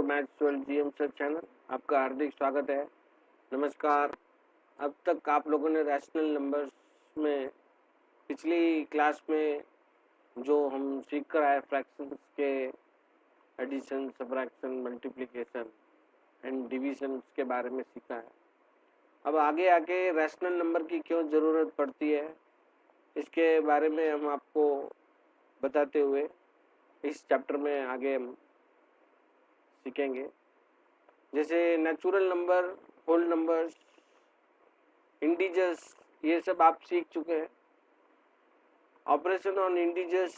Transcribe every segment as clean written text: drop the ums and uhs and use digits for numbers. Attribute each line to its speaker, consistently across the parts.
Speaker 1: Maths 12 GM sir channel आपका हार्दिक स्वागत है। नमस्कार। अब तक आप लोगों ने रैशनल नंबर्स में पिछली क्लास में जो हम सीख कर आए फ्रैक्शंस के addition, subtraction, multiplication and division के बारे में सीखा है। अब आगे आके रैशनल नंबर की क्यों ज़रूरत पड़ती है इसके बारे में हम आपको बताते हुए इस चैप्टर में आगे हम सीखेंगे। जैसे natural number, whole numbers, integers, ये सब आप सीख चुके हैं। ऑपरेशन ऑन इंटीजर्स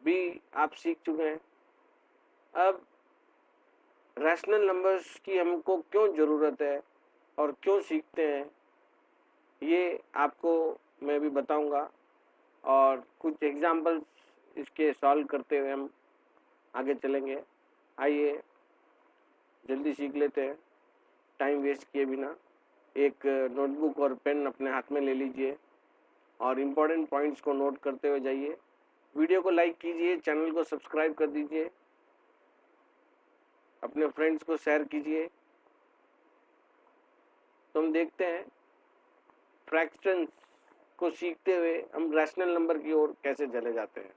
Speaker 1: भी आप सीख चुके हैं। अब रैशनल नंबर्स की हमको क्यों ज़रूरत है और क्यों सीखते हैं ये आपको मैं भी बताऊंगा और कुछ एग्जांपल्स इसके सॉल्व करते हुए हम आगे चलेंगे। आइए जल्दी सीख लेते हैं, टाइम वेस्ट किए बिना। एक नोटबुक और पेन अपने हाथ में ले लीजिए और इम्पोर्टेंट पॉइंट्स को नोट करते हुए जाइए। वीडियो को लाइक कीजिए, चैनल को सब्सक्राइब कर दीजिए, अपने फ्रेंड्स को शेयर कीजिए। तो हम देखते हैं फ्रैक्शंस को सीखते हुए हम रैशनल नंबर की ओर कैसे चले जाते हैं।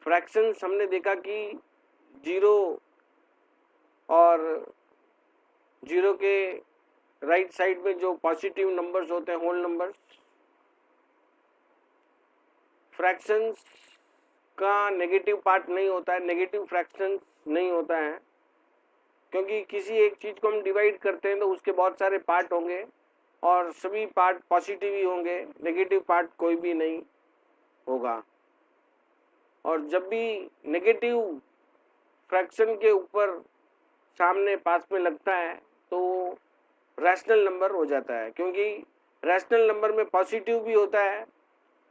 Speaker 1: फ्रैक्शंस हमने देखा कि जीरो और जीरो के राइट साइड में जो पॉजिटिव नंबर्स होते हैं, होल नंबर्स, फ्रैक्शंस का नेगेटिव पार्ट नहीं होता है, नेगेटिव फ्रैक्शंस नहीं होता है, क्योंकि किसी एक चीज को हम डिवाइड करते हैं तो उसके बहुत सारे पार्ट होंगे और सभी पार्ट पॉजिटिव ही होंगे, नेगेटिव पार्ट कोई भी नहीं होगा। और जब भी नेगेटिव फ्रैक्शन के ऊपर सामने पास में लगता है तो रैशनल नंबर हो जाता है, क्योंकि रैशनल नंबर में पॉजिटिव भी होता है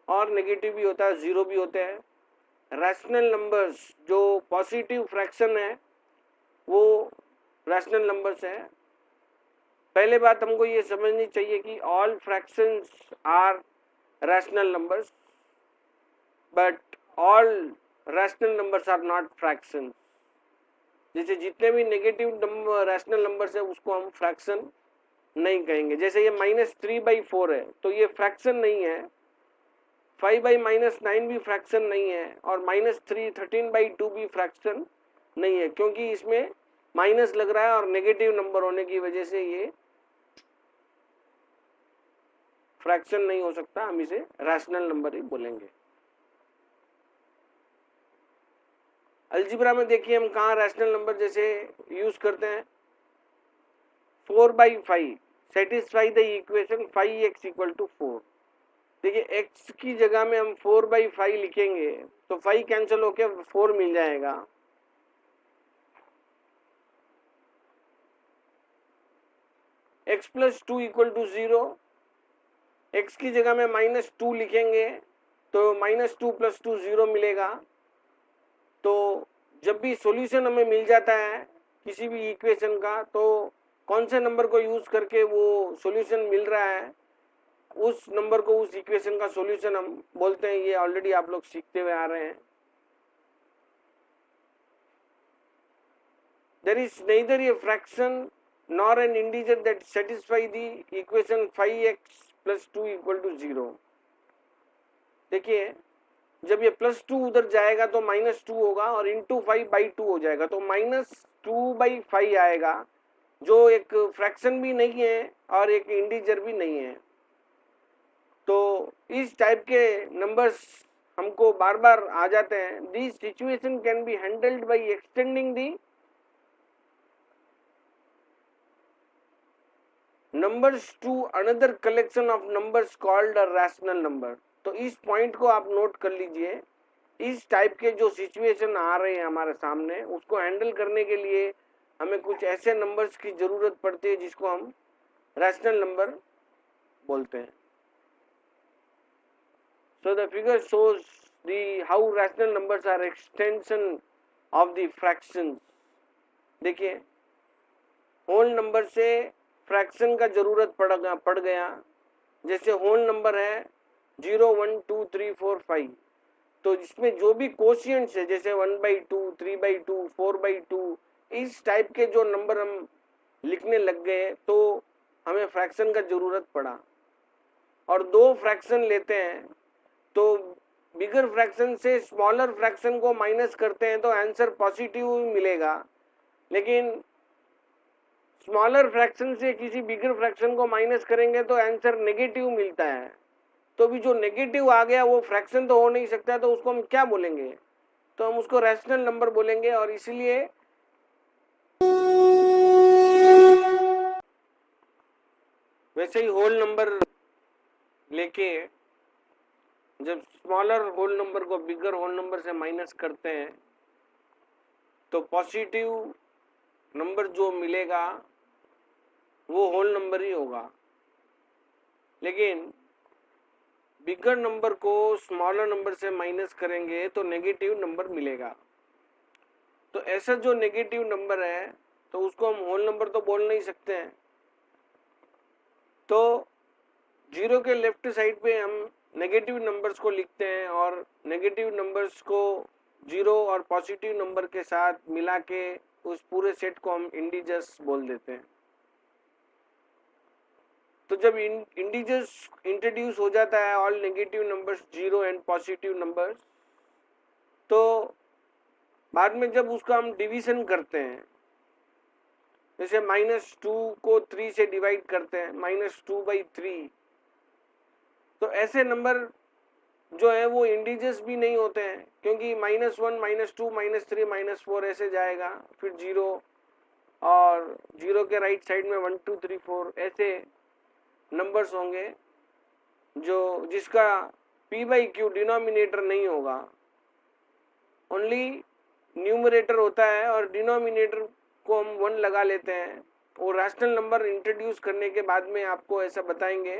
Speaker 1: और नेगेटिव भी होता है, जीरो भी होते हैं। रैशनल नंबर्स जो पॉजिटिव फ्रैक्शन है वो रैशनल नंबर्स है। पहले बात हमको ये समझनी चाहिए कि all fractions are rational numbers, but all rational numbers are not fractions. जैसे जितने भी नेगेटिव रैशनल नंबर्स है उसको हम फ्रैक्शन नहीं कहेंगे। जैसे ये -3/4 है तो ये फ्रैक्शन नहीं है, 5/-9 भी फ्रैक्शन नहीं है और -13/2 भी फ्रैक्शन नहीं है, क्योंकि इसमें माइनस लग रहा है और नेगेटिव नंबर होने की वजह से ये फ्रैक्शन नहीं हो सकता, हम इसे रैशनल नंबर ही बोलेंगे। अलजेब्रा में देखिए हम कहाँ रैशनल नंबर जैसे यूज करते हैं। 4/5 सेटिस्फाई द इक्वेशन 5x = 4। देखिए x की जगह में हम 4/5 लिखेंगे तो 5 कैंसिल होके 4 मिल जाएगा। x + 2 = 0। x की जगह में -2 लिखेंगे तो -2 + 2 0 मिलेगा। तो जब भी सॉल्यूशन हमें मिल जाता है किसी भी इक्वेशन का तो कौन से नंबर को यूज करके वो सॉल्यूशन मिल रहा है उस नंबर को, उस इक्वेशन का सॉल्यूशन हम बोलते हैं। ये ऑलरेडी आप लोग सीखते हुए आ रहे हैं। There is neither a fraction nor an integer that satisfy the equation 5x + 2 = 0। देखिए जब ये +2 उधर जाएगा तो -2 होगा और इंटू 5/2 हो जाएगा तो -2/5 आएगा, जो एक फ्रैक्शन भी नहीं है और एक इंटीजर भी नहीं है। तो इस टाइप के नंबर्स हमको बार बार आ जाते हैं। This situation can be handled by extending the numbers to another collection of numbers called a rational number. तो इस पॉइंट को आप नोट कर लीजिए। इस टाइप के जो सिचुएशन आ रहे हैं हमारे सामने, उसको हैंडल करने के लिए हमें कुछ ऐसे नंबर्स की जरूरत पड़ती है जिसको हम रैशनल नंबर बोलते हैं। So the figure shows how rational numbers are extension of the fractions। देखिए होल नंबर से फ्रैक्शन का जरूरत पड़ गया। जैसे होल नंबर है 0, 1, 2, 3, 4, 5, तो इसमें जो भी कोशिएंट्स है जैसे 1/2, 3/2, 4/2, इस टाइप के जो नंबर हम लिखने लग गए तो हमें फ्रैक्शन का ज़रूरत पड़ा, और दो फ्रैक्शन लेते हैं तो बिगर फ्रैक्शन से स्मॉलर फ्रैक्शन को माइनस करते हैं तो आंसर पॉजिटिव मिलेगा, लेकिन स्मॉलर फ्रैक्शन से किसी बिगर फ्रैक्शन को माइनस करेंगे तो आंसर नेगेटिव मिलता है। तो भी जो नेगेटिव आ गया वो फ्रैक्शन तो हो नहीं सकता, तो उसको हम क्या बोलेंगे? तो हम उसको रैशनल नंबर बोलेंगे। और इसलिए वैसे ही होल नंबर लेके जब स्मॉलर होल नंबर को बिगर होल नंबर से माइनस करते हैं तो पॉजिटिव नंबर जो मिलेगा वो होल नंबर ही होगा, लेकिन बिगर नंबर को स्मॉलर नंबर से माइनस करेंगे तो नेगेटिव नंबर मिलेगा। तो ऐसा जो नेगेटिव नंबर है तो उसको हम होल नंबर तो बोल नहीं सकते हैं। तो जीरो के लेफ्ट साइड पे हम नेगेटिव नंबर्स को लिखते हैं और नेगेटिव नंबर्स को जीरो और पॉजिटिव नंबर के साथ मिला के उस पूरे सेट को हम इंटीजर्स बोल देते हैं। तो जब इंटीजर्स इंट्रोड्यूस हो जाता है, all negative numbers zero and positive numbers, तो बाद में जब उसका हम डिवीजन करते हैं, जैसे -2 को 3 से डिवाइड करते हैं, -2/3, तो ऐसे नंबर जो है वो इंटीजर्स भी नहीं होते हैं, क्योंकि -1, -2, -3, -4 ऐसे जाएगा, फिर 0 और 0 के राइट साइड में 1 2 3 4 ऐसे नंबर्स होंगे जो जिसका p/q डिनोमिनेटर नहीं होगा, ओनली न्यूमरेटर होता है और डिनोमिनेटर को हम 1 लगा लेते हैं। वो रैशनल नंबर इंट्रोड्यूस करने के बाद में आपको ऐसा बताएंगे।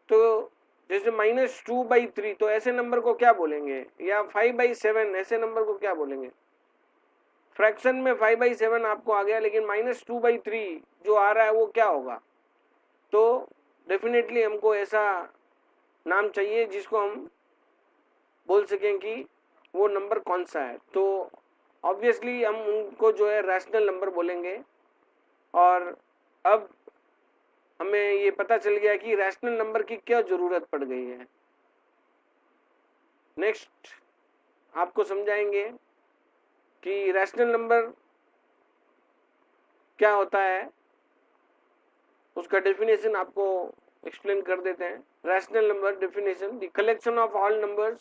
Speaker 1: तो जैसे -2/3, तो ऐसे नंबर को क्या बोलेंगे, या 5/7 ऐसे नंबर को क्या बोलेंगे? फ्रैक्शन में 5/7 आपको आ गया, लेकिन -2/3 जो आ रहा है वो क्या होगा? तो डेफिनेटली हमको ऐसा नाम चाहिए जिसको हम बोल सकें कि वो नंबर कौन सा है। तो ऑब्वियसली हम उनको जो है रैशनल नंबर बोलेंगे। और अब हमें ये पता चल गया कि रैशनल नंबर की क्या जरूरत पड़ गई है। नेक्स्ट आपको समझाएंगे कि रैशनल नंबर क्या होता है, उसका डेफिनेशन आपको एक्सप्लेन कर देते हैं। Rational number definition: the collection of all numbers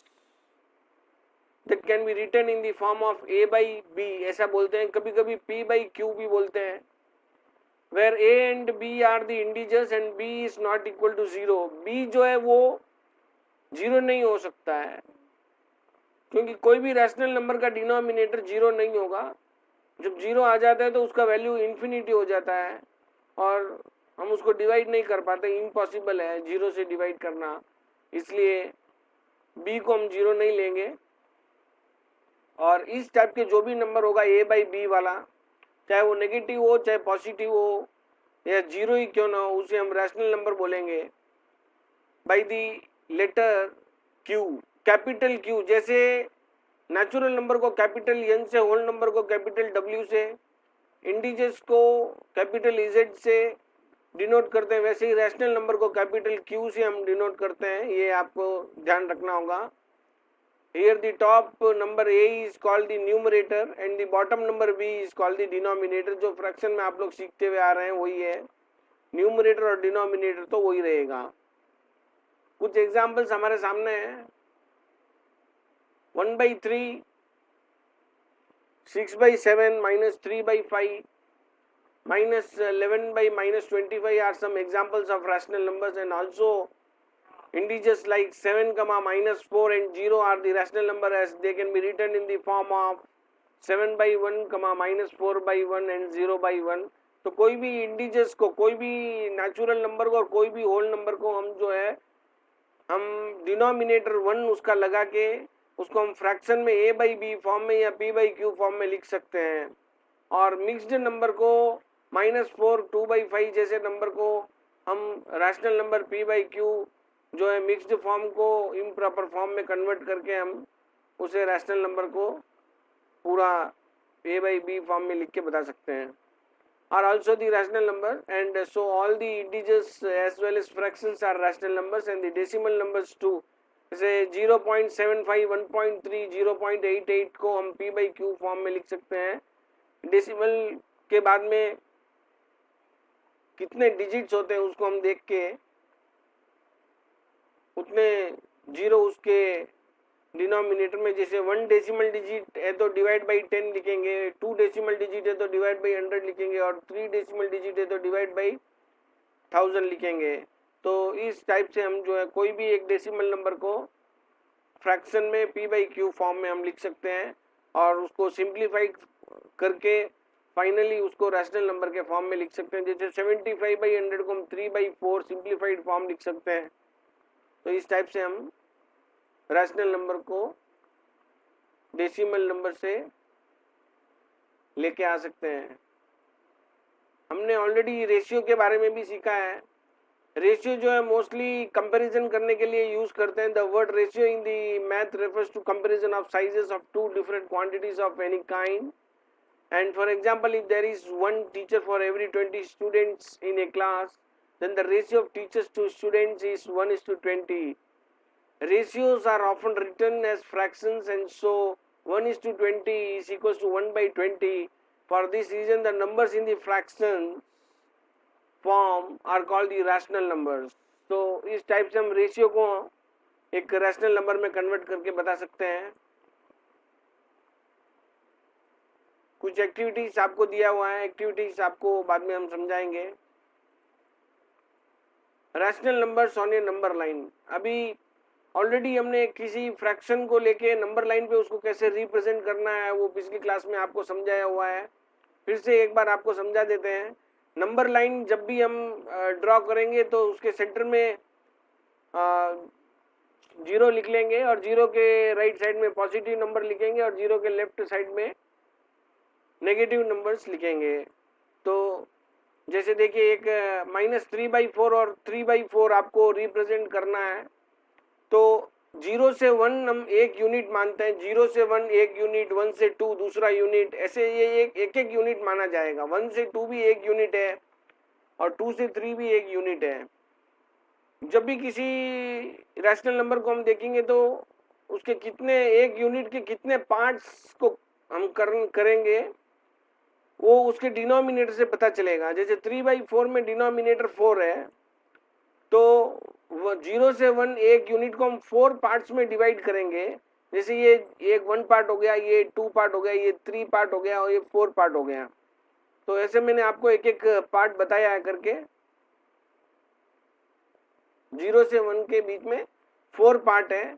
Speaker 1: that can be written in the form of a/b, ऐसा बोलते हैं, कभी कभी p/q भी बोलते हैं, where a and b are the integers and b is not equal to 0। b जो है वो 0 नहीं हो सकता है, क्योंकि कोई भी रैशनल नंबर का डिनोमिनेटर 0 नहीं होगा। जब 0 आ जाता है तो उसका वैल्यू इन्फिनिटी हो जाता है और हम उसको डिवाइड नहीं कर पाते, इम्पॉसिबल है 0 से डिवाइड करना, इसलिए b को हम 0 नहीं लेंगे। और इस टाइप के जो भी नंबर होगा a/b वाला, चाहे वो नेगेटिव हो चाहे पॉजिटिव हो या 0 ही क्यों ना हो, उसे हम रैशनल नंबर बोलेंगे by the letter q, capital Q। जैसे नेचुरल नंबर को कैपिटल N से, होल नंबर को कैपिटल W से, इंटीजर्स को कैपिटल Z से डिनोट करते हैं, वैसे ही रैशनल नंबर को कैपिटल Q से हम डिनोट करते हैं। ये आपको ध्यान रखना होगा। Here the top number a is called the numerator and the bottom number b is called the denominator। जो फ्रैक्शन में आप लोग सीखते हुए आ रहे हैं वही है, न्यूमरेटर और डिनोमिनेटर तो वही रहेगा। कुछ एग्जांपल्स हमारे सामने हैं। 1/3, 6/7, -3/5, -11 by -25 are some examples of rational numbers, and also integers like 7, -4 and 0 are the rational number, as they can be written in the form of 7/1, -4/1 and 0/1। तो कोई भी इंटीजर्स को, कोई भी नेचुरल नंबर को और कोई भी होल नंबर को हम जो है हम डिनोमिनेटर 1 उसका लगा के उसको हम फ्रैक्शन में a/b फॉर्म में या p/q फॉर्म में लिख सकते हैं। और मिक्स्ड नंबर को -4, 2/5 जैसे नंबर को हम रैशनल नंबर p/q जो है मिक्स्ड फॉर्म को इम्प्रॉपर फॉर्म में कन्वर्ट करके हम उसे रैशनल नंबर को पूरा a by b फॉर्म में लिख के बता सकते हैं. Are also the rational number, and so all the integers as well as fractions are rational numbers, and the decimal numbers too. जैसे 0.75, 1.3, 0.88 को हम p by q फॉर्म में लिख सकते हैं. डेसिमल के बाद में कितने डिजिट्स होते हैं उसको हम देख के उतने जीरो उसके डिनोमिनेटर में, जैसे 1 डेसिमल डिजिट है तो डिवाइड बाई 10 लिखेंगे, 2 डेसिमल डिजिट है तो डिवाइड बाई 100 लिखेंगे, और 3 डेसिमल डिजिट है तो डिवाइड बाई 1000 लिखेंगे. तो इस टाइप से हम जो है कोई भी एक डेसिमल नंबर को फ्रैक्शन में p बाई q फॉर्म में हम लिख सकते हैं, और उसको सिंप्लीफाई करके फाइनली उसको रैशनल नंबर के फॉर्म में लिख सकते हैं. जैसे 75 बाई 100 को हम 3/4 सिंप्लीफाइड फॉर्म लिख सकते हैं. तो इस टाइप से हम रैशनल नंबर को डेसिमल नंबर से लेके आ सकते हैं. हमने ऑलरेडी रेशियो के बारे में भी सीखा है. रेशियो जो है मोस्टली कंपैरिजन करने के लिए यूज करते हैं. The word ratio in the math refers to comparison of sizes of two different quantities of any kind. And for example, if there is one teacher for every 20 students in a class, then the ratio of teachers to students is 1:20. Ratios are often written as fractions, and so 1:20 is equals to 1/20. For this reason, the numbers in the fraction form are called the rational numbers. तो इस type से हम ratio को एक rational number में convert करके बता सकते हैं. कुछ एक्टिविटीज आपको दिया हुआ है, एक्टिविटीज आपको बाद में हम समझाएंगे. Rational numbers on A number line. अभी ऑलरेडी हमने किसी फ्रैक्शन को लेके नंबर लाइन पे उसको कैसे रिप्रेजेंट करना है वो पिछली क्लास में आपको समझाया हुआ है. फिर से एक बार आपको समझा देते हैं. नंबर लाइन जब भी हम ड्रॉ करेंगे तो उसके सेंटर में 0 लिख लेंगे, और 0 के राइट साइड में पॉजिटिव नंबर लिखेंगे, और 0 के लेफ्ट साइड में नेगेटिव नंबर्स लिखेंगे. तो जैसे देखिए एक -3/4 और 3/4 आपको रिप्रेजेंट करना है. तो 0 से 1 हम एक यूनिट मानते हैं. 0 से 1 एक यूनिट, 1 से 2 दूसरा यूनिट, ऐसे ये एक यूनिट माना जाएगा. 1 से 2 भी एक यूनिट है, और 2 से 3 भी एक यूनिट है. जब भी किसी रैशनल नंबर को हम देखेंगे तो उसके कितने, एक यूनिट के कितने पार्ट्स को हम करेंगे वो उसके डिनोमिनेटर से पता चलेगा. जैसे 3/4 में डिनोमिनेटर 4 है, तो 0 से 1 एक यूनिट को हम 4 पार्ट्स में डिवाइड करेंगे. जैसे ये एक 1 पार्ट हो गया, ये 2 पार्ट हो गया, ये 3 पार्ट हो गया, और ये 4 पार्ट हो गया. तो ऐसे मैंने आपको एक एक पार्ट बताया है करके. 0 से 1 के बीच में 4 पार्ट है,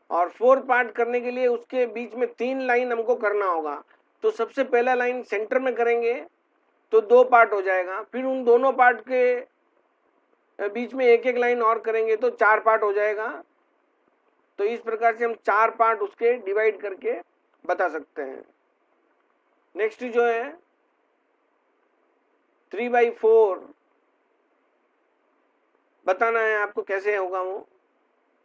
Speaker 1: और 4 पार्ट करने के लिए उसके बीच में 3 लाइन हमको करना होगा. तो सबसे पहला लाइन सेंटर में करेंगे तो 2 पार्ट हो जाएगा. फिर उन दोनों पार्ट के बीच में एक एक लाइन और करेंगे तो 4 पार्ट हो जाएगा. तो इस प्रकार से हम 4 पार्ट उसके डिवाइड करके बता सकते हैं. नेक्स्ट जो है 3/4 बताना है आपको कैसे होगा वो.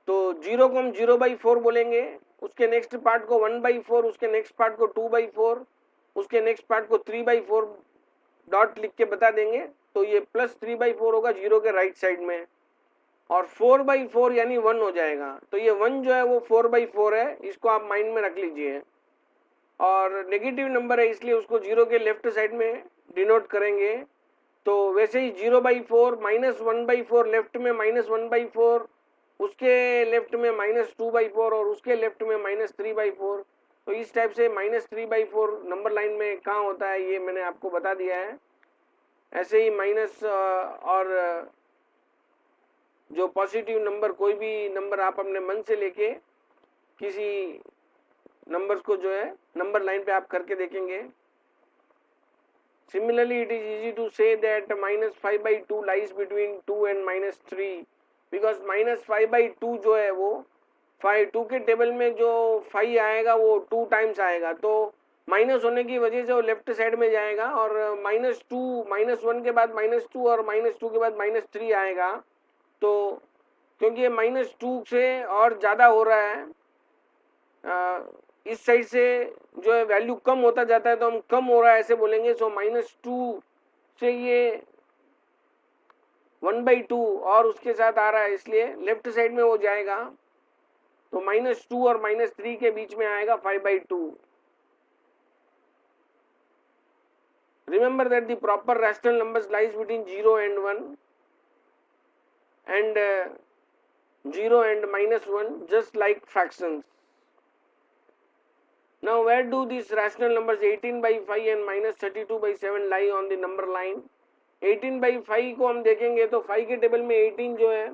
Speaker 1: तो 0 को हम 0/4 बोलेंगे, उसके नेक्स्ट पार्ट को 1/4, उसके नेक्स्ट पार्ट को 2/4, उसके नेक्स्ट पार्ट को 3/4 डॉट लिख के बता देंगे. तो ये +3/4 होगा 0 के राइट साइड में, और 4/4 यानी 1 हो जाएगा. तो ये 1 जो है वो 4/4 है, इसको आप माइंड में रख लीजिए. और नेगेटिव नंबर है इसलिए उसको 0 के लेफ्ट साइड में डिनोट करेंगे. तो वैसे ही 0/4 -1/4 लेफ्ट में -1/4, उसके लेफ्ट में -2/4, और उसके लेफ्ट में -3/4. तो इस टाइप से -3/4 नंबर लाइन में कहाँ होता है ये मैंने आपको बता दिया है. ऐसे ही माइनस और जो पॉजिटिव नंबर, कोई भी नंबर आप अपने मन से लेके किसी नंबर्स को जो है नंबर लाइन पे आप करके देखेंगे. Similarly it is easy to say that -5/2 lies between 2 and -3, because -5/2 जो है वो 2 के टेबल में जो 5 आएगा वो 2 टाइम्स आएगा. तो माइनस होने की वजह से वो लेफ्ट साइड में जाएगा, और -2 -1 के बाद -2 और -2 के बाद -3 आएगा. तो क्योंकि ये -2 से और ज़्यादा हो रहा है इस साइड से जो है वैल्यू कम होता जाता है तो हम कम हो रहा है ऐसे बोलेंगे। सो -2 से ये 1/2 और उसके साथ आ रहा है, इसलिए लेफ्ट साइड में वो जाएगा तो -2 और -3 के बीच में आएगा 5/2। Remember that the proper rational numbers lies between 0 and 1 and 0 and -1, just like fractions. Now where do these rational numbers 18/5 and -32/7 lie on the number line? 18/5 को हम देखेंगे तो 5 के टेबल में 18 जो है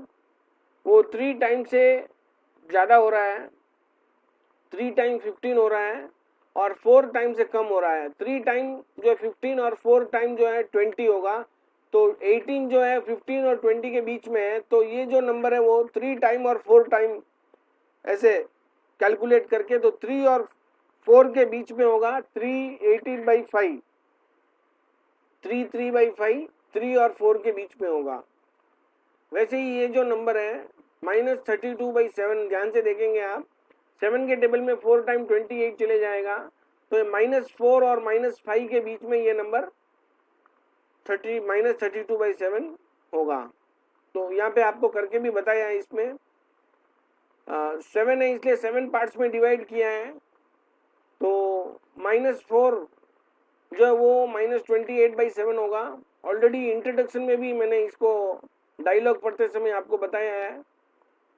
Speaker 1: वो 3 टाइम से ज़्यादा हो रहा है, 3 टाइम 15 हो रहा है और 4 टाइम से कम हो रहा है। 3 टाइम जो है 15 और 4 टाइम जो है 20 होगा। तो 18 जो है 15 और 20 के बीच में है, तो ये जो नंबर है वो 3 टाइम और 4 टाइम ऐसे कैलकुलेट करके तो 3 और 4 के बीच में होगा 3 18/5, 3 3/5, 3 और 4 के बीच में होगा। वैसे ही ये जो नंबर है -32/7, ध्यान से देखेंगे आप, 7 के टेबल में 4 टाइम 28 चले जाएगा तो -4 और -5 के बीच में ये नंबर -32/7 होगा। तो यहाँ पे आपको करके भी बताया है, इसमें 7 है इसलिए 7 पार्ट्स में डिवाइड किया है। तो -4 जो है वो -28/7 होगा। ऑलरेडी इंट्रोडक्शन में भी मैंने इसको डायलॉग पढ़ते समय आपको बताया है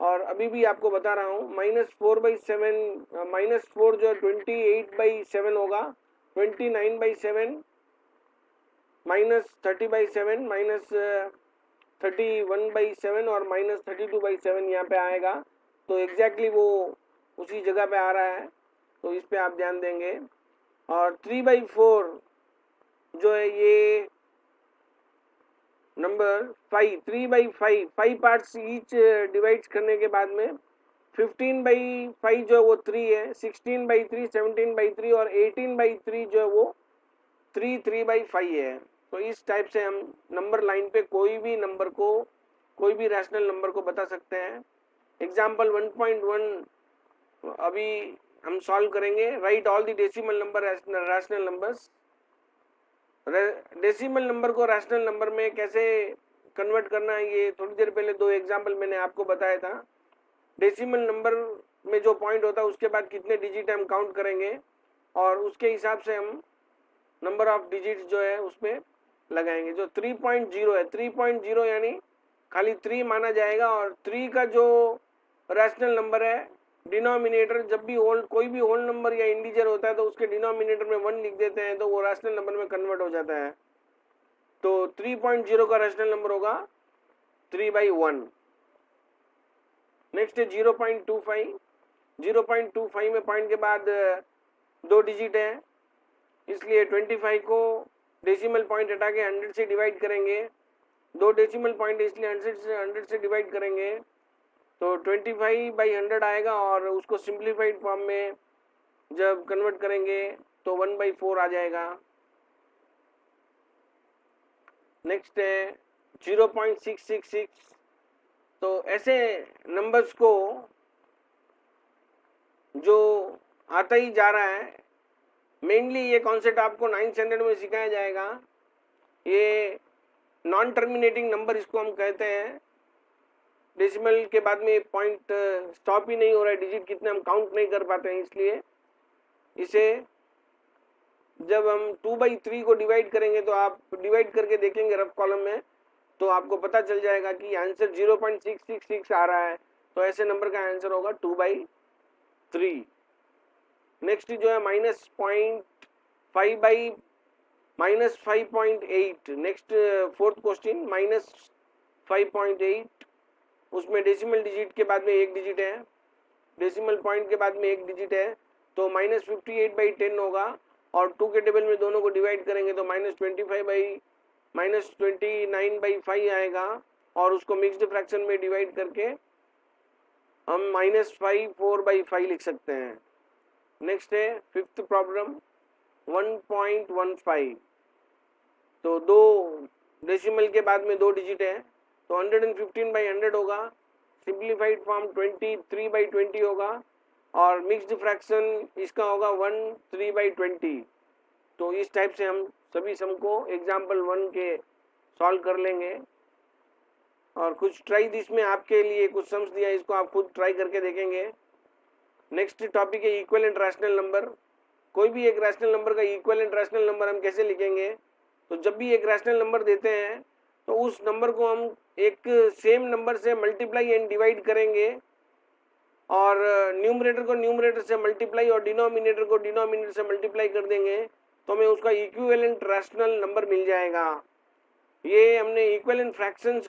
Speaker 1: और अभी भी आपको बता रहा हूँ। -4/7 -4 जो 28/7 होगा, 29/7 -30/7 -31/7 और -32/7 यहाँ पे आएगा। तो एग्जैक्टली वो उसी जगह पे आ रहा है, तो इस पे आप ध्यान देंगे। और 3/4 जो है ये नंबर 5, 3/5, 5 पार्ट्स ईच डिवाइड करने के बाद में 15/5 जो है वो 3 है, 16/3, 17/3 और 18/3 जो है वो 3/5 है। तो इस टाइप से हम नंबर लाइन पे कोई भी नंबर को, कोई भी रैशनल नंबर को बता सकते हैं। एग्जाम्पल 1.1 अभी हम सॉल्व करेंगे। Right all the decimal number rational numbers. Decimal number को रैशनल नंबर में कैसे कन्वर्ट करना है, ये थोड़ी देर पहले 2 एग्जाम्पल मैंने आपको बताया था। डेसिमल नंबर में जो पॉइंट होता है उसके बाद कितने डिजिट हम काउंट करेंगे और उसके हिसाब से हम नंबर ऑफ डिजिट जो है उसमें लगाएंगे। जो 3.0 है, 3.0 यानी खाली 3 माना जाएगा और 3 का जो रैशनल नंबर है, डिनोमिनेटर जब भी होल, कोई भी होल नंबर या इंटीजर होता है तो उसके डिनोमिनेटर में 1 लिख देते हैं तो वो रैशनल नंबर में कन्वर्ट हो जाता है। तो 3.0 का रैशनल नंबर होगा 3/1। नेक्स्ट है 0.25। 0.25 में पॉइंट के बाद 2 डिजिट है, इसलिए 25 को डेसिमल पॉइंट हटा के 100 से डिवाइड करेंगे। 2 डेसिमल पॉइंट इसलिए 100 से डिवाइड करेंगे तो 25/100 आएगा और उसको सिंप्लीफाइड फॉर्म में जब कन्वर्ट करेंगे तो 1/4 आ जाएगा। नेक्स्ट है 0.666। तो ऐसे नंबर्स को जो आता ही जा रहा है, मेनली ये कॉन्सेप्ट आपको 9th स्टैंडर्ड में सिखाया जाएगा। ये नॉन टर्मिनेटिंग नंबर इसको हम कहते हैं। डेसिमल के बाद में पॉइंट स्टॉप ही नहीं हो रहा है, डिजिट कितने हम काउंट नहीं कर पाते हैं, इसलिए इसे जब हम 2/3 को डिवाइड करेंगे तो आप डिवाइड करके देखेंगे रफ कॉलम में तो आपको पता चल जाएगा कि आंसर 0.666 आ रहा है। तो ऐसे नंबर का आंसर होगा 2/3। नेक्स्ट जो है -5/8। Next 4th question -5.8। उसमें डेसिमल डिजिट के बाद में 1 डिजिट है, डेसिमल पॉइंट के बाद में 1 डिजिट है तो -58/10 होगा और 2 के टेबल में दोनों को डिवाइड करेंगे तो -29/5 आएगा और उसको मिक्स्ड फ्रैक्शन में डिवाइड करके हम -5 4/5 लिख सकते हैं। नेक्स्ट है 5th प्रॉब्लम 1.15। तो 2 डेसिमल के बाद में 2 डिजिट है तो 115/100 होगा, सिंप्लीफाइड फॉर्म 23/20 होगा और मिक्स्ड फ्रैक्शन इसका होगा 1/3/20। तो इस टाइप से हम सभी सम को एग्जाम्पल 1 के सॉल्व कर लेंगे। और कुछ ट्राई दिस में आपके लिए कुछ सम्स दिया, इसको आप खुद ट्राई करके देखेंगे। नेक्स्ट टॉपिक है इक्विवेलेंट रैशनल नंबर। कोई भी एक रैशनल नंबर का इक्विवेलेंट रैशनल नंबर हम कैसे लिखेंगे? तो जब भी एक रैशनल नंबर देते हैं तो उस नंबर को हम एक सेम नंबर से मल्टीप्लाई एंड डिवाइड करेंगे, और न्यूमरेटर को न्यूमरेटर से मल्टीप्लाई और डिनोमिनेटर को डिनोमिनेटर से मल्टीप्लाई कर देंगे तो हमें उसका इक्विवेलेंट रैशनल नंबर मिल जाएगा। ये हमने equivalent fractions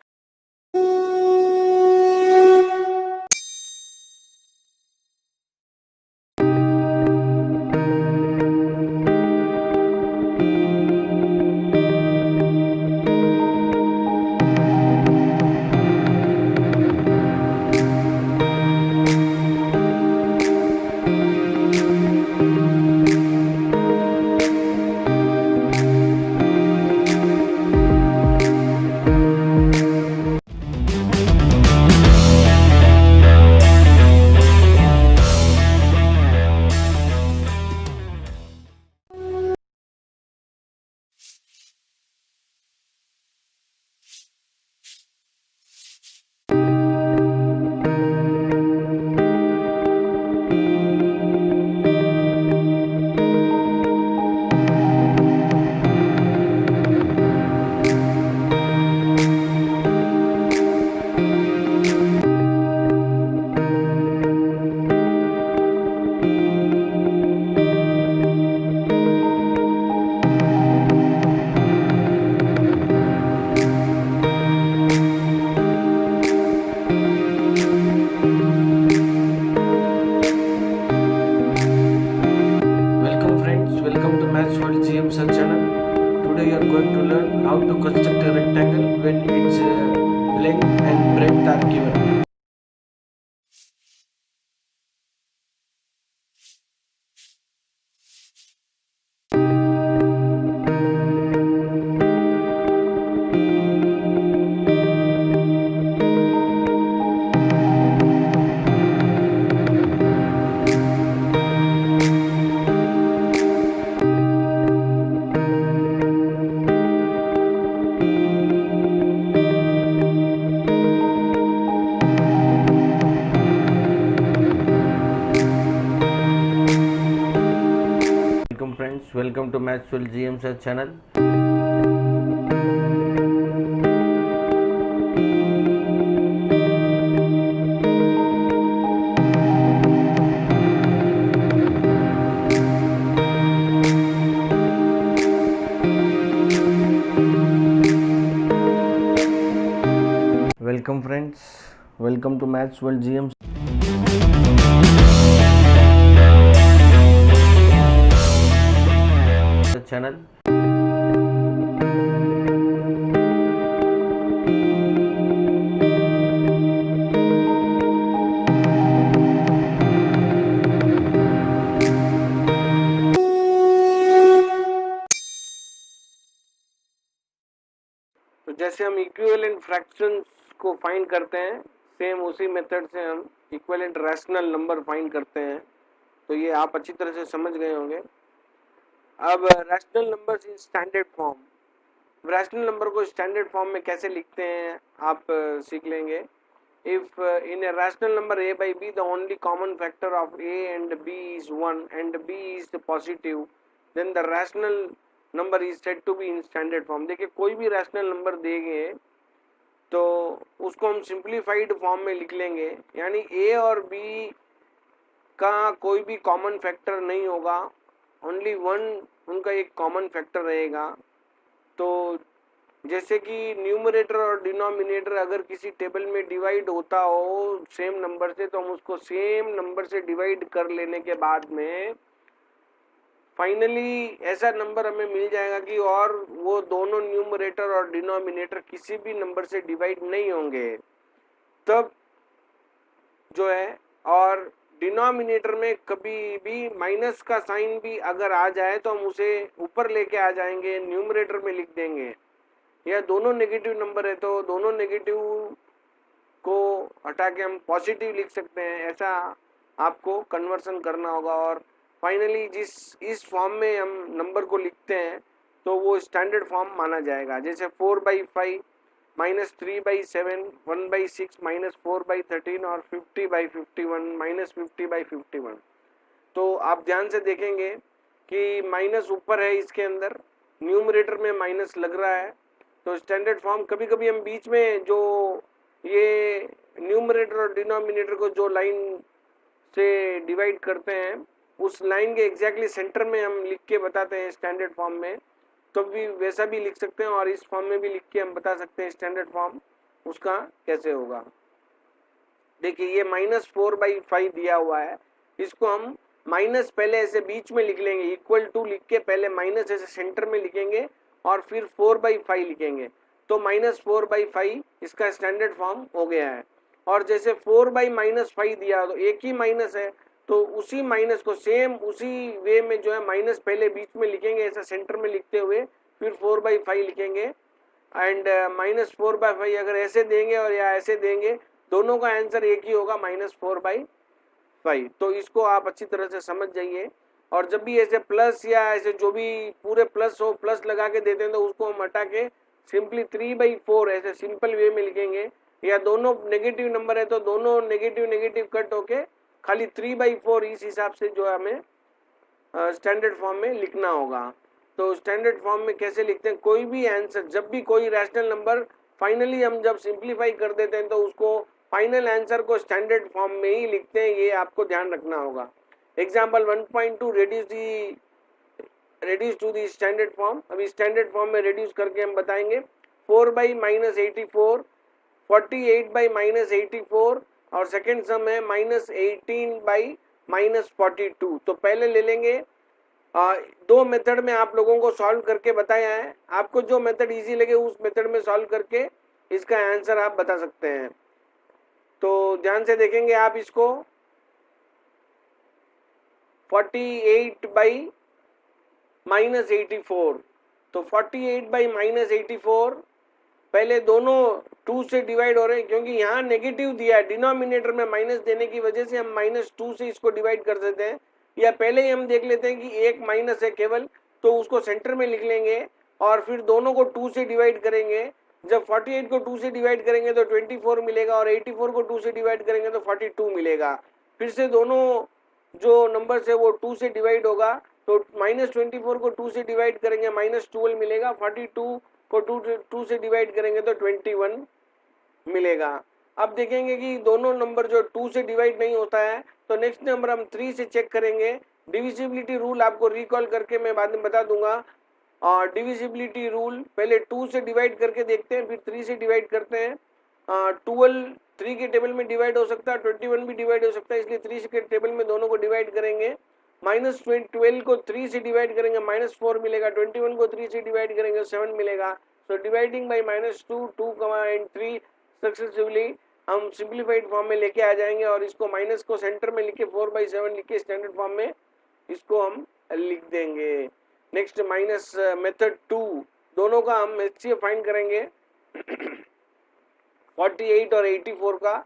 Speaker 1: how to construct a rectangle when its length and breadth are given. Welcome friends, welcome to Mathswell GM Search channel. Welcome friends, welcome to Mathswell GM channel. तो जैसे हम equivalent fractions को find करते हैं, same उसी method से हम equivalent rational number find करते हैं। तो ये आप अच्छी तरह से समझ गए होंगे। अब rational numbers in standard form, rational number को स्टैंडर्ड फॉर्म में कैसे लिखते हैं आप सीख लेंगे। If in a rational number a by b the only common factor of a and b is 1 and b is positive, then the rational number is said to be in standard form. देखिए कोई भी rational number देंगे तो उसको हम simplified form में लिख लेंगे, यानी a और b का कोई भी कॉमन फैक्टर नहीं होगा, ओनली वन उनका एक कॉमन फैक्टर रहेगा। तो जैसे कि न्यूमरेटर और डिनोमिनेटर अगर किसी टेबल में डिवाइड होता हो सेम नंबर से, तो हम उसको सेम नंबर से डिवाइड कर लेने के बाद में फाइनली ऐसा नंबर हमें मिल जाएगा कि और वो दोनों न्यूमरेटर और डिनोमिनेटर किसी भी नंबर से डिवाइड नहीं होंगे तब जो है। और डिनोमिनेटर में कभी भी माइनस का साइन भी अगर आ जाए तो हम उसे ऊपर लेके आ जाएंगे, न्यूमरेटर में लिख देंगे। या दोनों नेगेटिव नंबर है तो दोनों नेगेटिव को हटा के हम पॉजिटिव लिख सकते हैं, ऐसा आपको कन्वर्सन करना होगा और फाइनली इस फॉर्म में हम नंबर को लिखते हैं तो वो स्टैंडर्ड फॉर्म माना जाएगा। जैसे 4/5 माइनस 3/7 1/6 माइनस 4/13 और 50/51 माइनस 50/51। तो आप ध्यान से देखेंगे कि माइनस ऊपर है, इसके अंदर न्यूमरेटर में माइनस लग रहा है। तो स्टैंडर्ड फॉर्म कभी कभी हम बीच में जो ये न्यूमरेटर और डिनोमिनेटर को जो लाइन से डिवाइड करते हैं उस लाइन के एग्जैक्टली सेंटर में हम लिख के बताते हैं स्टैंडर्ड फॉर्म में, तो भी वैसा भी लिख सकते हैं और इस फॉर्म में भी लिख के हम बता सकते हैं स्टैंडर्ड फॉर्म उसका कैसे होगा। देखिए ये -4/5 दिया हुआ है, इसको हम माइनस पहले ऐसे बीच में लिख लेंगे, इक्वल टू लिख के पहले माइनस ऐसे सेंटर में लिखेंगे और फिर 4/5 लिखेंगे, तो -4/5 इसका स्टैंडर्ड फॉर्म हो गया है। और जैसे 4/-5 दिया तो एक ही माइनस है, तो उसी माइनस को सेम उसी वे में जो है माइनस पहले बीच में लिखेंगे ऐसा सेंटर में लिखते हुए, फिर 4/5 लिखेंगे एंड -4/5 अगर ऐसे देंगे और या ऐसे देंगे दोनों का आंसर एक ही होगा -4/5। तो इसको आप अच्छी तरह से समझ जाइए। और जब भी ऐसे प्लस या ऐसे जो भी पूरे प्लस हो, प्लस लगा के देते हैं तो उसको हम हटा के सिंपली 3/4 ऐसे सिंपल वे में लिखेंगे, या दोनों नेगेटिव नंबर है तो दोनों नेगेटिव नेगेटिव कट होके खाली 3/4 इस हिसाब से जो है हमें स्टैंडर्ड फॉर्म में लिखना होगा। तो स्टैंडर्ड फॉर्म में कैसे लिखते हैं, कोई भी आंसर जब भी कोई रैशनल नंबर फाइनली हम जब सिंप्लीफाई कर देते हैं तो उसको फाइनल आंसर को स्टैंडर्ड फॉर्म में ही लिखते हैं, ये आपको ध्यान रखना होगा। Example 1.2 reduce to the standard form. अभी स्टैंडर्ड फॉर्म में रेड्यूस करके हम बताएंगे 4/-84, 48/-84 और सेकेंड सम है -18/-42। तो पहले ले लेंगे, दो मेथड में आप लोगों को सॉल्व करके बताया है, आपको जो मेथड इजी लगे उस मेथड में सॉल्व करके इसका आंसर आप बता सकते हैं। तो ध्यान से देखेंगे आप इसको 48/-84, तो 48/-84 पहले दोनों 2 से डिवाइड हो रहे हैं, क्योंकि यहाँ नेगेटिव दिया है डिनोमिनेटर में माइनस देने की वजह से हम -2 से इसको डिवाइड कर देते हैं, या पहले ही हम देख लेते हैं कि एक माइनस है केवल, तो उसको सेंटर में लिख लेंगे और फिर दोनों को 2 से डिवाइड करेंगे। जब 48 को 2 से डिवाइड करेंगे तो 24 मिलेगा और 84 को 2 से डिवाइड करेंगे तो 42 मिलेगा। फिर से दोनों जो नंबर है वो 2 से डिवाइड होगा, तो -24 को 2 से डिवाइड करेंगे -12 मिलेगा, 42 को 2 से डिवाइड करेंगे तो 21 मिलेगा। अब देखेंगे कि दोनों नंबर जो 2 से डिवाइड नहीं होता है, तो नेक्स्ट नंबर हम 3 से चेक करेंगे। डिविजिबिलिटी रूल आपको रिकॉल करके मैं बाद में बता दूंगा। और डिविजिबिलिटी रूल पहले 2 से डिवाइड करके देखते हैं, फिर 3 से डिवाइड करते हैं। 12 3 के टेबल में डिवाइड हो सकता है, 21 भी डिवाइड हो सकता है, इसलिए 3 के टेबल में दोनों को डिवाइड करेंगे। -12 को 3 से डिवाइड करेंगे -4 मिलेगा, 21 को 3 से डिवाइड करेंगे 7 मिलेगा। So dividing by -2 2 and 3 successively हम सिंप्लीफाइड फॉर्म में लेके आ जाएंगे और इसको माइनस को सेंटर में लिख के 4/7 लिख के स्टैंडर्ड फॉर्म में इसको हम लिख देंगे। नेक्स्ट माइनस मेथड 2, दोनों का हम HCF फाइंड करेंगे 48 और 84 का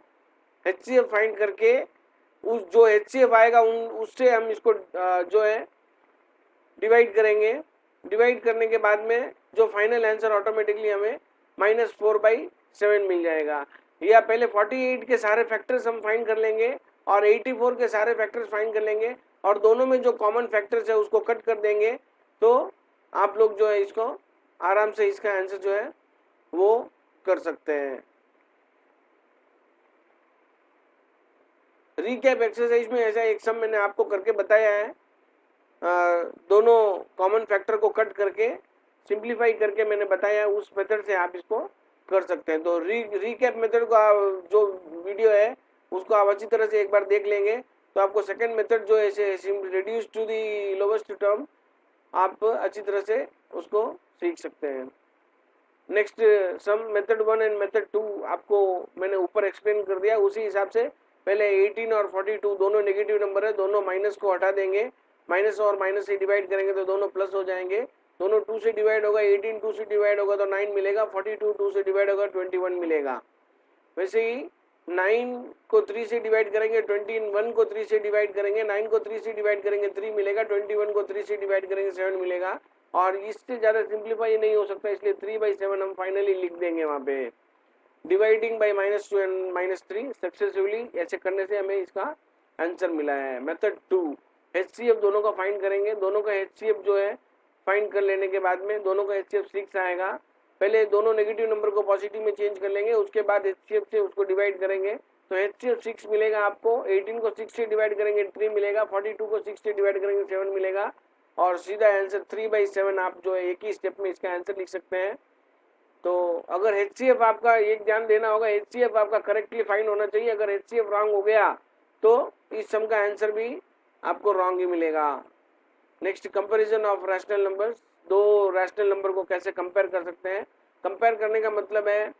Speaker 1: HCF फाइंड करके उस जो HCF आएगा उससे हम इसको जो है डिवाइड करेंगे। डिवाइड करने के बाद में जो फाइनल आंसर ऑटोमेटिकली हमें -4/7 मिल जाएगा। या पहले 48 के सारे फैक्टर्स हम फाइंड कर लेंगे और 84 के सारे फैक्टर्स फाइंड कर लेंगे और दोनों में जो कॉमन फैक्टर्स है उसको कट कर देंगे, तो आप लोग जो है इसको आराम से इसका आंसर जो है वो कर सकते हैं। रिकैप एक्सरसाइज में ऐसा एक सम मैंने आपको करके बताया है, दोनों कॉमन फैक्टर को कट करके सिंप्लीफाई करके मैंने बताया, उस मेथड से आप इसको कर सकते हैं। तो रिकैप मेथड का जो वीडियो है उसको आप अच्छी तरह से एक बार देख लेंगे तो आपको सेकंड मेथड जो है reduce to the lowest term आप अच्छी तरह से उसको सीख सकते हैं। Next some method 1 and method 2 आपको मैंने ऊपर एक्सप्लेन कर दिया, उसी हिसाब से पहले 18 और 42 दोनों नेगेटिव नंबर है, दोनों माइनस को हटा देंगे, माइनस और माइनस से डिवाइड करेंगे तो दोनों प्लस हो जाएंगे। दोनों 2 से डिवाइड होगा, 18 2 से डिवाइड होगा तो 9 मिलेगा, 42 2 से डिवाइड होगा 21 मिलेगा। वैसे ही 9 को 3 से डिवाइड करेंगे 21 को 3 से डिवाइड करेंगे, 9 को 3 से डिवाइड करेंगे 3 मिलेगा, 21 को 3 से डिवाइड करेंगे 7 मिलेगा। और इससे ज़्यादा सिंप्लीफाई नहीं हो सकता, इसलिए 3/7 हम फाइनली लिख देंगे वहाँ पे। डिवाइडिंग बाई -2 एंड -3 सक्सेसिवली, ऐसे करने से हमें इसका आंसर मिला है। मेथड 2, HCF दोनों का फाइंड करेंगे। दोनों का HCF जो है फाइंड कर लेने के बाद में दोनों का HCF 6 आएगा। पहले दोनों नेगेटिव नंबर को पॉजिटिव में चेंज कर लेंगे, उसके बाद HCF से उसको डिवाइड करेंगे, तो HCF 6 मिलेगा आपको। 18 को 6 से डिवाइड करेंगे 3 मिलेगा, 42 को 6 से डिवाइड करेंगे 7 मिलेगा, और सीधा आंसर 3/7 आप जो है एक ही स्टेप में इसका आंसर लिख सकते हैं। तो अगर HCF आपका एक ध्यान देना होगा, HCF आपका करेक्टली फाइंड होना चाहिए। अगर HCF रॉन्ग हो गया तो इस सम का आंसर भी आपको रॉन्ग ही मिलेगा। Next, comparison of rational numbers. दो रैशनल नंबर को कैसे कंपेयर कर सकते हैं? कंपेयर करने का मतलब है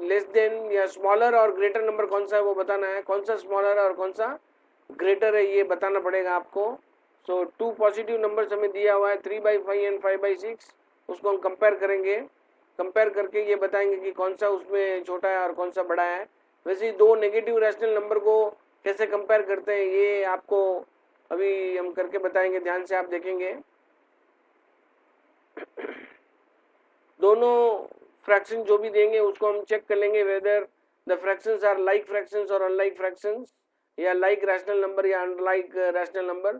Speaker 1: लेस देन या स्मॉलर और ग्रेटर नंबर कौन सा है वो बताना है। कौन सा स्मॉलर है और कौन सा ग्रेटर है ये बताना पड़ेगा आपको। सो 2 पॉजिटिव नंबर्स हमें दिया हुआ है 3/5 एंड 5/6, उसको हम कंपेयर करेंगे। कंपेयर करके ये बताएंगे कि कौन सा उसमें छोटा है और कौन सा बड़ा है। वैसे ही दो नेगेटिव रैशनल नंबर को कैसे कंपेयर करते हैं ये आपको अभी हम करके बताएंगे, ध्यान से आप देखेंगे। दोनों फ्रैक्शन जो भी देंगे उसको हम चेक कर लेंगे whether the fractions are like fractions और अनलाइक फ्रैक्शंस, या लाइक रैशनल नंबर या अनलाइक रैशनल नंबर।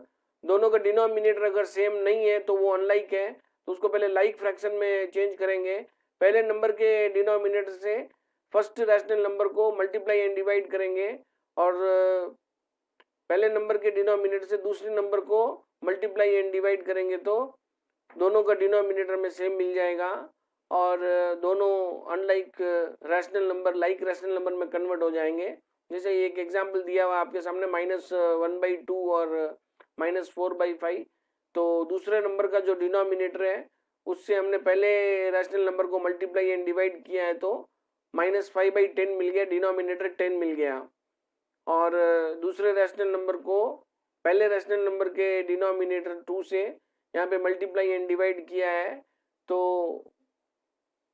Speaker 1: दोनों का डिनोमिनेटर अगर सेम नहीं है तो वो अनलाइक है, तो उसको पहले लाइक फ्रैक्शन में चेंज करेंगे। पहले नंबर के डिनोमिनेटर से फर्स्ट रैशनल नंबर को मल्टीप्लाई एंड डिवाइड करेंगे, और पहले नंबर के डिनोमिनेटर से दूसरे नंबर को मल्टीप्लाई एंड डिवाइड करेंगे तो दोनों का डिनोमिनेटर में सेम मिल जाएगा, और दोनों unlike rational number like rational number में कन्वर्ट हो जाएंगे। जैसे एक एग्जांपल दिया हुआ आपके सामने -1/2 और -4/5, तो दूसरे नंबर का जो डिनोमिनेटर है उससे हमने पहले रैशनल नंबर को मल्टीप्लाई एंड डिवाइड किया है तो -5/10 मिल गया, डिनोमिनेटर 10 मिल गया। और दूसरे रैशनल नंबर को पहले रैशनल नंबर के डिनोमिनेटर 2 से यहाँ पे मल्टीप्लाई एंड डिवाइड किया है तो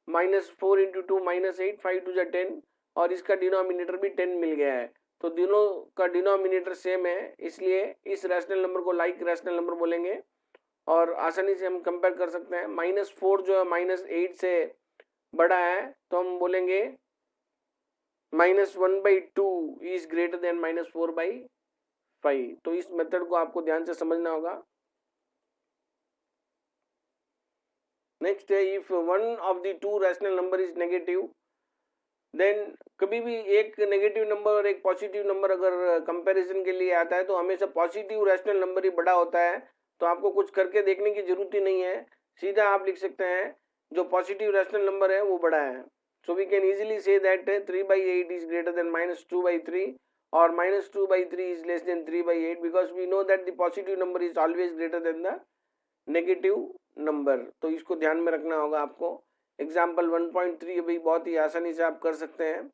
Speaker 1: -4 × 2 -8, 5 2 10, और इसका डिनोमिनेटर भी 10 मिल गया है। तो दोनों का डिनोमिनेटर सेम है, इसलिए इस रैशनल नंबर को लाइक रैशनल नंबर बोलेंगे और आसानी से हम कंपेयर कर सकते हैं। -4 जो है -8 से बड़ा है तो हम बोलेंगे -1/2 इज ग्रेटर देन -4/5। तो इस मेथड को आपको ध्यान से समझना होगा। नेक्स्ट है, if one of the two rational number is negative then, कभी भी एक नेगेटिव नंबर और एक पॉजिटिव नंबर अगर कंपैरिजन के लिए आता है तो हमेशा पॉजिटिव रैशनल नंबर ही बड़ा होता है। तो आपको कुछ करके देखने की जरूरत ही नहीं है, सीधा आप लिख सकते हैं जो पॉजिटिव रैशनल नंबर है वो बड़ा है। So we can easily say that 3/8 is greater than -2/3 और -2/3 is less than 3/8 because we know that the positive number is always greater than the negative number। तो इसको ध्यान में रखना होगा आपको। एग्जाम्पल 1.3 अभी बहुत ही आसानी से आप कर सकते हैं।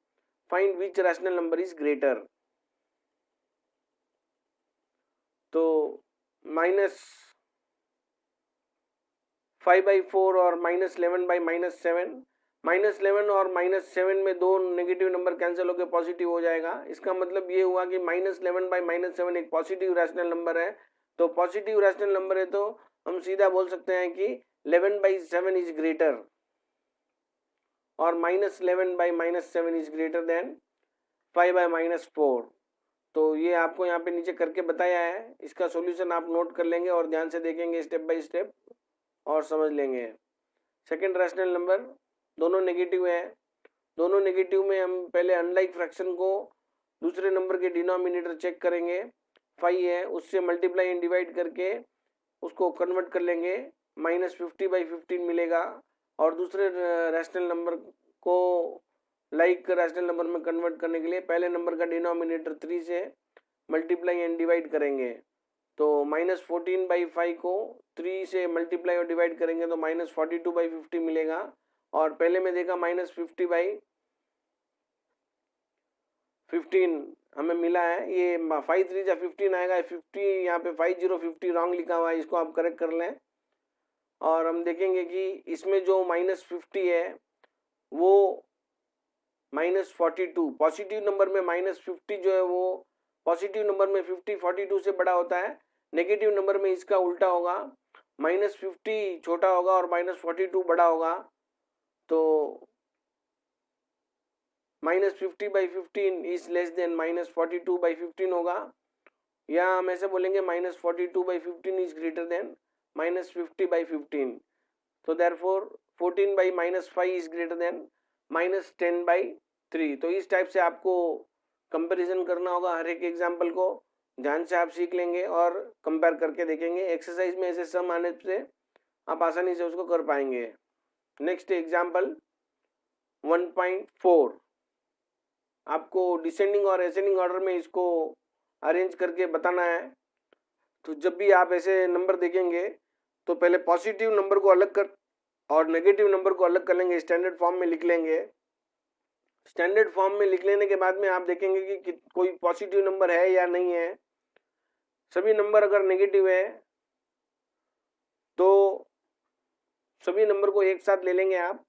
Speaker 1: Find which rational number is greater. तो -5/4 और -11/-7, -11 और -7 में दो नेगेटिव नंबर कैंसिल होकर पॉजिटिव हो जाएगा। इसका मतलब ये हुआ कि -11/-7 एक पॉजिटिव रैशनल नंबर है। तो पॉजिटिव रैशनल नंबर है तो हम सीधा बोल सकते हैं कि 11/7 इज ग्रेटर, और -11/-7 इज ग्रेटर देन 5/-4। तो ये आपको यहाँ पे नीचे करके बताया है, इसका सॉल्यूशन आप नोट कर लेंगे और ध्यान से देखेंगे स्टेप बाय स्टेप और समझ लेंगे। सेकंड रैशनल नंबर, दोनों नेगेटिव है। दोनों नेगेटिव में हम पहले अनलाइक फ्रैक्शन को दूसरे नंबर के डिनोमिनेटर चेक करेंगे, 5 है, उससे मल्टीप्लाई एंड डिवाइड करके उसको कन्वर्ट कर लेंगे, -50/15 मिलेगा। और दूसरे रैशनल नंबर को लाइक रैशनल नंबर में कन्वर्ट करने के लिए पहले नंबर का डिनोमिनेटर 3 से मल्टीप्लाई एंड डिवाइड करेंगे। तो -14/5 को 3 से मल्टीप्लाई और डिवाइड करेंगे तो -42/50 मिलेगा। और पहले में देखा -50/15 हमें मिला है, ये 5 3 या 15 आएगा, 50 यहाँ पे 5050 रॉन्ग लिखा हुआ है, इसको आप करेक्ट कर लें। और हम देखेंगे कि इसमें जो -50 है वो -42। पॉजिटिव नंबर में -50 जो है वो पॉजिटिव नंबर में 50 42 से बड़ा होता है, नेगेटिव नंबर में इसका उल्टा होगा, -50 छोटा होगा और -42 बड़ा होगा। तो -50/15 इज लेस देन -42/15 होगा, या हम ऐसे बोलेंगे -42/15 इज ग्रेटर देन -50/15। तो देयरफॉर 14/-5 इज ग्रेटर देन -10/3। तो इस टाइप से आपको कंपैरिजन करना होगा हर एक एग्जाम्पल को, ध्यान से आप सीख लेंगे और कंपेयर करके देखेंगे। एक्सरसाइज में ऐसे सम आने से आप आसानी से उसको कर पाएंगे। नेक्स्ट एग्जाम्पल 1.4, आपको डिसेंडिंग और असेंडिंग ऑर्डर में इसको अरेंज करके बताना है। तो जब भी आप ऐसे नंबर देखेंगे तो पहले पॉजिटिव नंबर को अलग कर और नेगेटिव नंबर को अलग कर लेंगे, स्टैंडर्ड फॉर्म में लिख लेंगे। स्टैंडर्ड फॉर्म में लिख लेने के बाद में आप देखेंगे कि कोई पॉजिटिव नंबर है या नहीं है। सभी नंबर अगर नेगेटिव है तो सभी नंबर को एक साथ ले लेंगे आप,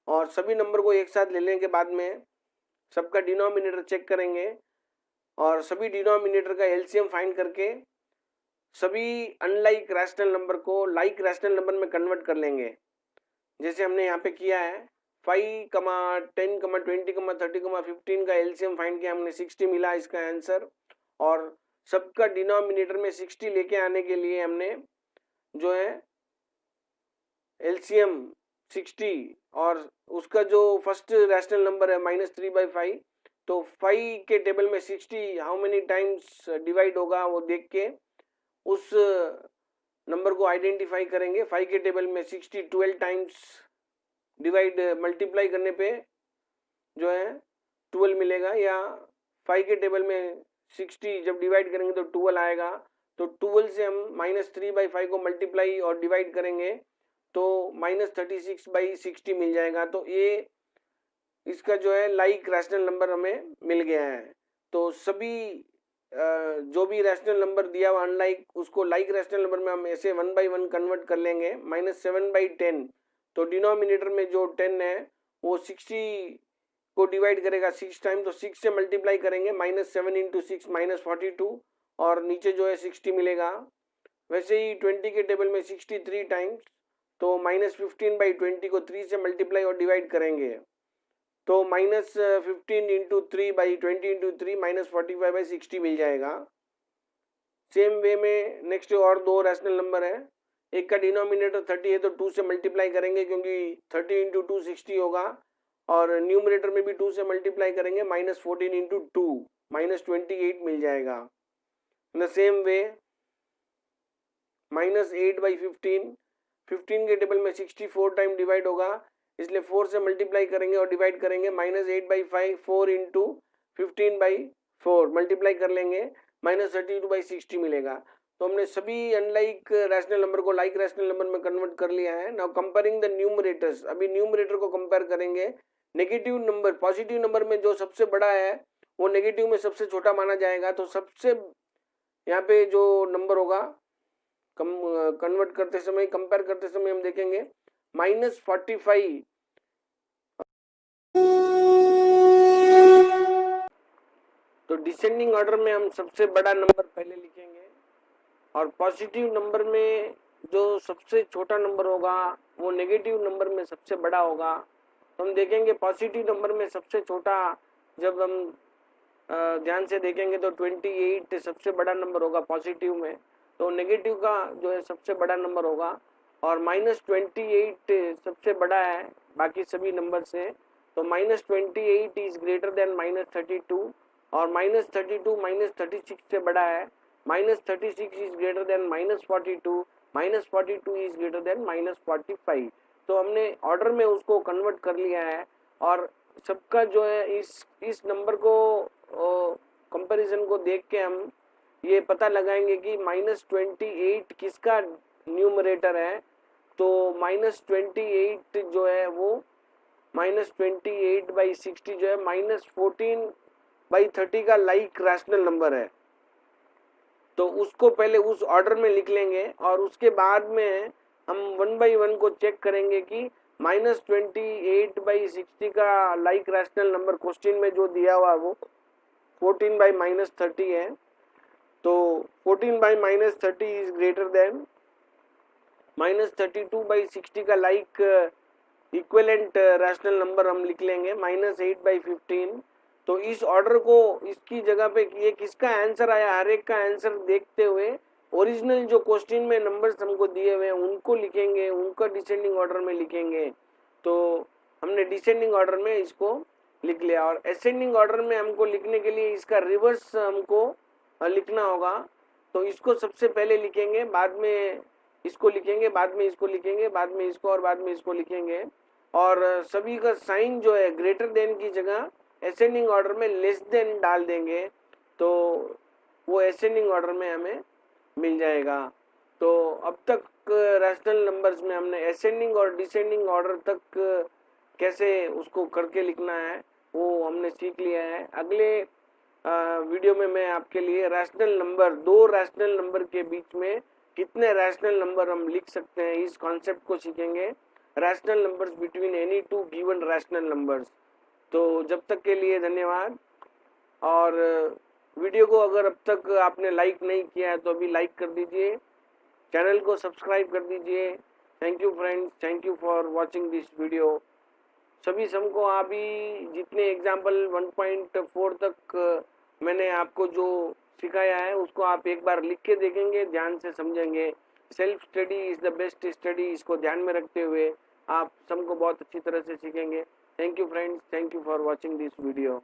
Speaker 1: और सभी नंबर को एक साथ ले लेने के बाद में सबका डिनोमिनेटर चेक करेंगे और सभी डिनोमिनेटर का एलसीएम फाइंड करके सभी अनलाइक रैशनल नंबर को लाइक रैशनल नंबर में कन्वर्ट कर लेंगे, जैसे हमने यहाँ पे किया है। 5, 10, 20, 30, 15 का एलसीएम फाइंड किया हमने, 60 मिला इसका आंसर। और सबका डिनोमिनेटर में 60 लेके आने के लिए हमने जो है एलसीएम 60 और उसका जो फर्स्ट रैशनल नंबर है -3/5, तो 5 के टेबल में 60 हाउ मेनी टाइम्स डिवाइड होगा वो देख के उस नंबर को आइडेंटिफाई करेंगे। 5 के टेबल में 60 12 टाइम्स डिवाइड मल्टीप्लाई करने पे जो है 12 मिलेगा, या 5 के टेबल में 60 जब डिवाइड करेंगे तो 12 आएगा। तो 12 से हम -3/5 को मल्टीप्लाई और डिवाइड करेंगे तो -36/60 मिल जाएगा। तो ये इसका जो है लाइक रैशनल नंबर हमें मिल गया है। तो सभी जो भी रैशनल नंबर दिया हुआ अनलाइक, उसको लाइक रैशनल नंबर में हम ऐसे 1/1 कन्वर्ट कर लेंगे। -7/10, तो डिनोमिनेटर में जो 10 है वो 60 को डिवाइड करेगा 6 टाइम, तो 6 से मल्टीप्लाई करेंगे, -7 × 6 -42, और नीचे जो है 60 मिलेगा। वैसे ही 20 के टेबल में 63 टाइम्स, तो -15/20 को 3 से मल्टीप्लाई और डिवाइड करेंगे, तो -15 × 3/20 × 3 -45/60 मिल जाएगा। सेम वे में नेक्स्ट और दो रैशनल नंबर है, एक का डिनोमिनेटर 30 है तो 2 से मल्टीप्लाई करेंगे क्योंकि 30 × 2 60 होगा, और न्यूमरेटर में भी 2 से मल्टीप्लाई करेंगे, -14 × 2 -28 मिल जाएगा। इन द सेम वे -8/15, 15 के टेबल में 64 टाइम डिवाइड होगा, इसलिए 4 से मल्टीप्लाई करेंगे और डिवाइड करेंगे, -8/5 4 × 15/4 मल्टीप्लाई कर लेंगे, -32/60 मिलेगा। तो हमने सभी अनलाइक रैशनल नंबर को लाइक रैशनल नंबर में कन्वर्ट कर लिया है। नाउ कंपेयरिंग द न्यूमरेटर्स, अभी न्यूमरेटर को कंपेयर करेंगे। नेगेटिव नंबर पॉजिटिव नंबर में जो सबसे बड़ा है वो नेगेटिव में सबसे छोटा माना जाएगा। तो सबसे यहाँ पे जो नंबर होगा कन्वर्ट करते समय, कंपेयर करते समय हम देखेंगे -45, तो डिसेंडिंग ऑर्डर में हम सबसे बड़ा नंबर पहले लिखेंगे, और पॉजिटिव नंबर में जो सबसे छोटा नंबर होगा वो नेगेटिव नंबर में सबसे बड़ा होगा। तो हम देखेंगे पॉजिटिव नंबर में सबसे छोटा, जब हम ध्यान से देखेंगे तो 28 सबसे बड़ा नंबर होगा पॉजिटिव में, तो नेगेटिव का जो है सबसे बड़ा नंबर होगा, और -28 सबसे बड़ा है बाकी सभी नंबर से, तो -28 इज ग्रेटर देन -32, और -32 -36 से बड़ा है, -36 is greater then -42, -42 is greater then -45। तो हमने ऑर्डर में उसको कन्वर्ट कर लिया है, और सबका जो है इस नंबर को कंपैरिजन को देख के हम ये पता लगाएंगे कि -28 किसका न्यूमरेटर है। तो -28 जो है वो -28/60 जो है -14/30 का लाइक रैशनल नंबर है। तो उसको पहले उस ऑर्डर में लिख लेंगे, और उसके बाद में हम 1/1 को चेक करेंगे कि -28/60 का लाइक रैशनल नंबर क्वेश्चन में जो दिया हुआ वो 14/-30 है, तो 14/-30 इज ग्रेटर देन -32/60 का लाइक इक्विवेलेंट रैशनल नंबर हम लिख लेंगे -8/15। तो इस ऑर्डर को इसकी जगह पे ये किसका आंसर आया हर एक का आंसर देखते हुए ओरिजिनल जो क्वेश्चन में नंबर्स हमको दिए हुए हैं उनको लिखेंगे, उनका डिसेंडिंग ऑर्डर में लिखेंगे। तो हमने डिसेंडिंग ऑर्डर में इसको लिख लिया, और असेंडिंग ऑर्डर में हमको लिखने के लिए इसका रिवर्स हमको लिखना होगा। तो इसको सबसे पहले लिखेंगे, बाद में इसको लिखेंगे, बाद में इसको लिखेंगे, बाद में इसको और बाद में इसको लिखेंगे। और सभी का साइन जो है ग्रेटर देन की जगह असेंडिंग ऑर्डर में लेस देन डाल देंगे, तो वो असेंडिंग ऑर्डर में हमें मिल जाएगा। तो अब तक रैशनल नंबर्स में हमने असेंडिंग और डिसेंडिंग ऑर्डर तक कैसे उसको करके लिखना है वो हमने सीख लिया है। अगले वीडियो में मैं आपके लिए रैशनल नंबर, दो रैशनल नंबर के बीच में कितने रैशनल नंबर हम लिख सकते हैं इस कॉन्सेप्ट को सीखेंगे, rational numbers between any two given rational numbers. तो जब तक के लिए धन्यवाद। और वीडियो को अगर अब तक आपने लाइक नहीं किया है तो अभी लाइक कर दीजिए, चैनल को सब्सक्राइब कर दीजिए। Thank you friends, thank you for watching this video. सभी सम को अभी जितने एग्जाम्पल 1.4 तक मैंने आपको जो सिखाया है उसको आप एक बार लिख के देखेंगे, ध्यान से समझेंगे। Self study is the best study, इसको ध्यान में रखते हुए आप सम को बहुत अच्छी तरह से सीखेंगे। Thank you friends, thank you for watching this video.